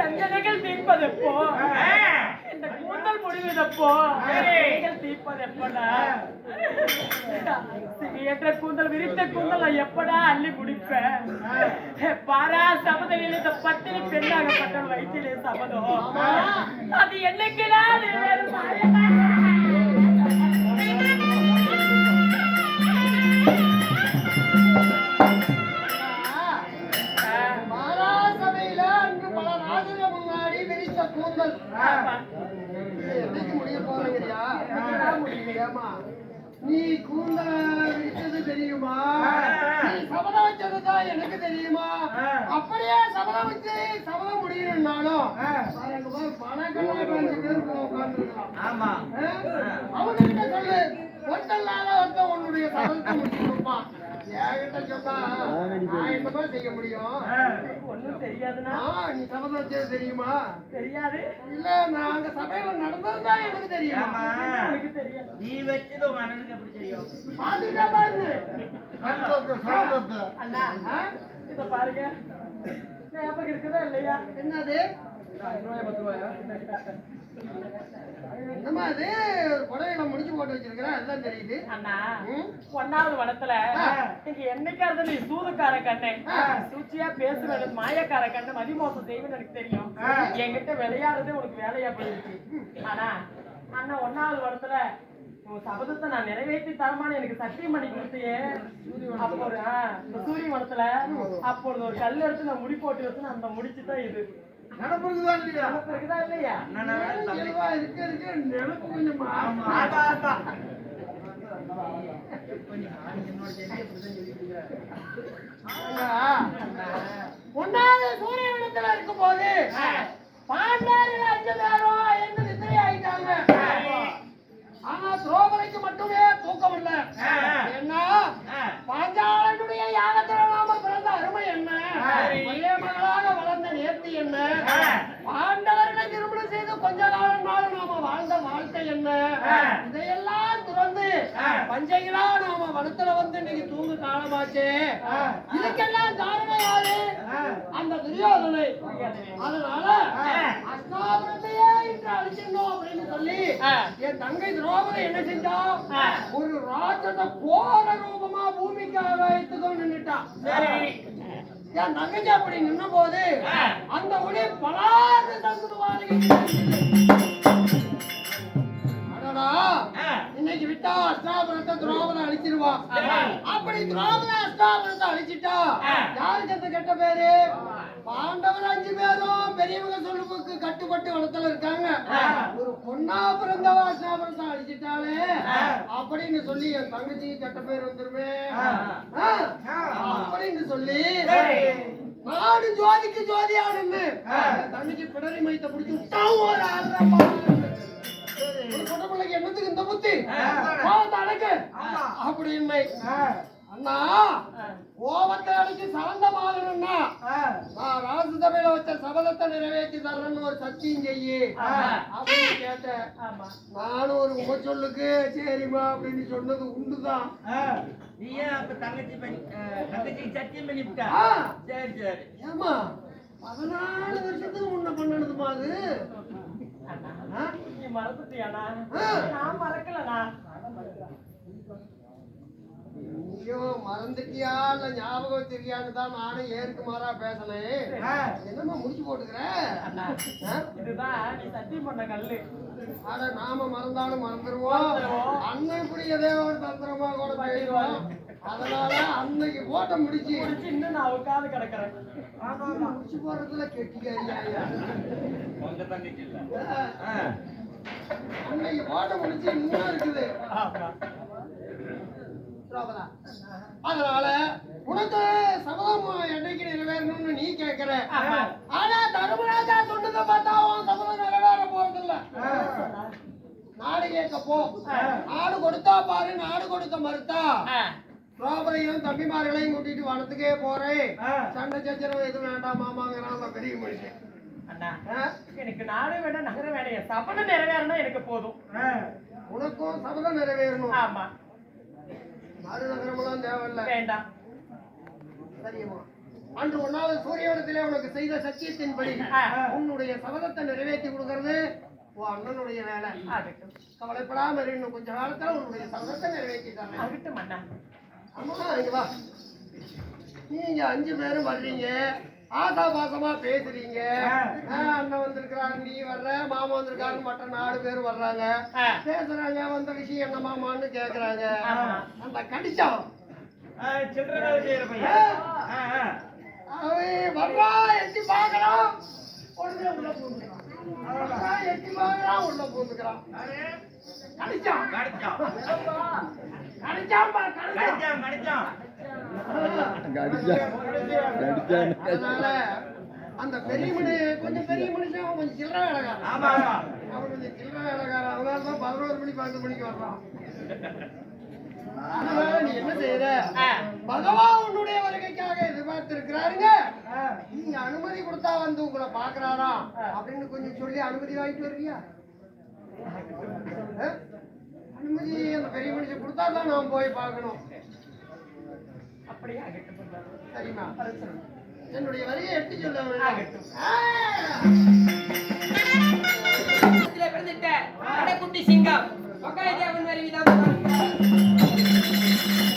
வஞ்சனைகள் தீர்ப்பதெப்போ? இந்த கூந்தல் முடிவதப்போ? தீர்ப்பதெப்படா? என்ற கூந்தல் விரித்த கூந்தல் நான் எப்படா அள்ளி முடிப்பேன்? பாரா சபதம் இந்த பத்தினி பெண்ணாகப்பட்டவள் வயிற்றிலே சபதம். அது என்னைக்குதான் கூந்தல் என்னைக்கு முடிய போறீங்கயா? நீ கூந்தல விரிச்சது தெரியுமா? நீ சபதம் வச்சதுதான் எனக்கு தெரியுமா? அப்படியே சபதம் வச்சு சபதம் முடியணும்னாலும் பணக்கெல்லாம் 5 பேர் உட்காந்துருக்கலாம். அவங்ககிட்ட சொல்லு, ஒட்டல்லாத ஒருத்தன் உன்னுடைய சபதத்தை முடிச்சு கொடுப்பான். என்கிட்ட சொன்னா நான் என்னமா செய்ய முடியும்? ஒண்ணும் தெரியாதுன்னா நீ சபதம் வச்சது தெரியுமா? தெரியாது. இல்ல நாங்க சபையில நடந்ததுதான் எனக்கு தெரியும். எனக்கு தெரியாது. நீ வச்சது மனதுக்கு எப்படி தெரியும்? பாத்துட்டா பாருங்க. அண்ணா இத பாருங்க, ஞாபகம் இருக்குதா இல்லையா? என்னது? 10 ரூபாயா? என்னமா அது புடவையில முடிச்சு போட்டு வச்சிருக்கிறேன், அதுதான் தெரியுது. அண்ணா 1வது வனத்துல நீங்க என்னைக்காவது நீ சூதுக்கார கண்ணே, சூழ்ச்சியா பேசுறது மாயக்கார கண்ணு, மதிமோசம் செய்வேன்னு எனக்கு தெரியும். என்கிட்ட விளையாடுறது உனக்கு வேலையா போயிடுச்சு. ஆனா அண்ணா 1வது வனத்துல உன் சபதத்தை நான் நிறைவேற்றி தரமான்னு எனக்கு சத்தியம் பண்ணி கொடுத்தியே. அப்போ இந்த சூரிய வனத்துல அப்பொழுது ஒரு கல் எடுத்து நான் முடி போட்டு வச்சு அந்த முடிச்சுதான் இது நடப்புக்குதான் இல்லையா? நடப்புக்குதா இல்லையா? இருக்க இருக்க நினைப்பு கொஞ்சமா 1வது சூரிய வனத்துல இருக்கும் போது பாண்டாரில் 5 பேரும் எங்க நித்திரை ஆயிட்டாங்க. ஆனா திரௌபதிக்கு மட்டுமே தூக்கம் இல்ல. என்ன பாஞ்சாலனுடைய யாகத்துல நாம பிறந்த அருமை என்ன, ஒரே மகளாக வளர்ந்த நேர்த்தி என்ன, பாண்டவர்களை திருமணம் செய்து கொஞ்ச காலம் நாம வாழ்ந்த வாழ்க்கை என்ன, இதையெல்லாம் துறந்து பஞ்சைகளா நாம வனத்துல வந்து இன்னைக்கு தூங்கு காலமாச்சு. இதுக்கெல்லாம் காரணம் யாரு? அந்த துரியோதனை. அதனால அஸ்தாபுரத்தையே இன்று அழிச்சிடணும் அப்படின்னு சொல்லி என் தங்கை திரௌபதி என்ன செஞ்சா, ஒரு ராட்சத கோர ரூபமா பூமிக்காக வைத்துக்கொண்டு நின்னுட்டான். என் தங்கச்சி அப்படி நின்ன போது அந்த ஒளி பலாறு இன்னைக்கு விட்டா அஸ்தாபுரத்தை திரௌபதி அழிச்சிருவா. அப்படி திரௌபதி அஸ்தாபுரத்தை அழிச்சிட்டா யாருக்கு அந்த கெட்ட பேரு? பாண்டவர் 5 பேரும் பெரியவங்க சொல்லுக்கு கட்டுப்பட்டு வளத்துல இருக்காங்க. ஒரு பொண்ணா பிறந்தவா அஸ்தாபுரத்தை அழிச்சிட்டாலே அப்படின்னு சொல்லி என் தங்கச்சி கெட்ட பேர் வந்துருமே அப்படின்னு சொல்லி நாடு ஜோதிக்கு ஜோதியாடுன்னு தங்கச்சி பிடரி மையத்தை பிடிச்சி பிள்ளைக்கு என்னத்துக்கு இந்த புத்தி அடக்கு அப்படின்னு. அண்ணா கோபத்தை அடிச்சு சலந்தமாகணும்னா நான் ராஜசபையில வச்ச சபதத்தை நிறைவேற்றி தரணும்னு ஒரு சத்தியம் செய்யி அப்படின்னு கேட்டேன். நானும் ஒரு உமச்சொல்லுக்கு சரிமா அப்படின்னு சொன்னது உண்டுதான். சத்தியம் பண்ணிவிட்டா? சரி சரி. ஏமா 14 வருஷத்துக்கு முன்ன பண்ணணுமா அது? நீ மறந்துட்டியானா? நான் மறக்கலண்ணா. ஐயோ மறந்துட்டியா இல்ல ஞாபகம் வச்சிருக்கியான்னு தான் நானும் ஏற்கு மாறா பேசினேன். என்னமா முடிச்சு போட்டுக்கிறேன்? இதுதான் நீ சத்தியம் பண்ண கல்லு. ஆனா நாம மறந்தாலும் மறந்துடுவோம். அண்ணன் இப்படி ஏதோ ஒரு தந்திரமா கூட போயிடுவோம். அதனால அன்னைக்கு போட்ட முடிச்சு இன்னும் நான் உட்காந்து கிடக்குறேன். முடிச்சு போறதுல கெட்டிக்காரியா அன்னைக்கு போட்ட முடிச்சு இன்னும் இருக்குது. அதனால உனக்கு சபதம் என்னைக்கு நிறைவேறணும்னு நீ கேட்கிற. ஆனா தர்மராஜா சொன்னதை பார்த்தா சபதம் நிறைவேற போறது இல்ல. நாடு கேட்க போ. நாடு கொடுத்தா பாரு, நாடு கொடுக்க மறுத்தா திரௌபதியும் தம்பிமார்களையும் கூட்டிட்டு வனத்துக்கே போறேன். சண்டை சச்சரவு எதுவும் வேண்டாம் மாமாங்கிறான் பெரிய மனுஷன். எனக்கு நாடு வேண்டாம், நகர வேண்டாம், சபதம் நிறைவேறணும் எனக்கு போதும். உனக்கும் சபதம் நிறைவேறணும். ஆமா, மறு நகரமெல்லாம் தேவையில்ல. வேண்டாம். சரியா அன்று ஒன்னாவது சூரியவனத்திலே உனக்கு செய்த சத்தியத்தின்படி உன்னுடைய சபதத்தை நிறைவேற்றி கொடுக்கறது உன் அண்ணனுடைய வேலை. ஆகட்டும் கவலைப்படாம இரு, இன்னும் கொஞ்ச காலத்துல உன்னுடைய சபதத்தை நிறைவேற்றி தரேன். ஆகட்டும் அண்ணா. அம்மா இங்க வா. நீங்க 5 பேரும் வர்றீங்க, ஆசா பாசமா பேசுறீங்க. அண்ணன் வந்திருக்கிறாங்க, நீ வர்ற, மாமா வந்திருக்காங்க, மற்ற 4 பேர் வர்றாங்க, பேசுறாங்க. வந்த விஷயம் என்ன மாமான்னு கேக்குறாங்க. அந்த கடிச்சான் சில்லறை வேலை செய்யற பையன். அவன் வர்றா, எட்டி பார்க்கலாம், உடனே உள்ள பூந்துக்கிறான். வர்றா, எட்டி பார்க்கலாம், உள்ள பூந்துக்கிறான். கடிச்சான் கடிச்சான் கடிச்சான்பா, கடிச்சான். கடிச்சான் அதனால அந்த பெரிய கொஞ்சம் பெரிய மனுஷன், அவன் கொஞ்சம் சில்லறை வேலைக்காரன். ஆமா ஆமா அவன் கொஞ்சம் சில்லறை வேலைக்காரன். அதனால தான் 11 மணி 12 மணிக்கு வர்றான். அதனால நீ என்ன செய்யற? பகவான் உன்னுடைய வருகைக்காக எதிர்பார்த்திருக்கிறாருங்க. நீங்க அனுமதி கொடுத்தா வந்து உங்களை பாக்குறாரா அப்படின்னு கொஞ்சம் சொல்லி அனுமதி வாங்கிட்டு வருவியா? அனுமதி அந்த பெரிய மனுஷன் கொடுத்தா தான் நான் போய் பார்க்கணும். அப்படியே ஆகட்டும். சரிம்மா, வர சொல்லு. என்னுடைய வரியை எடுத்து சொல்ல. ஆகட்டும்.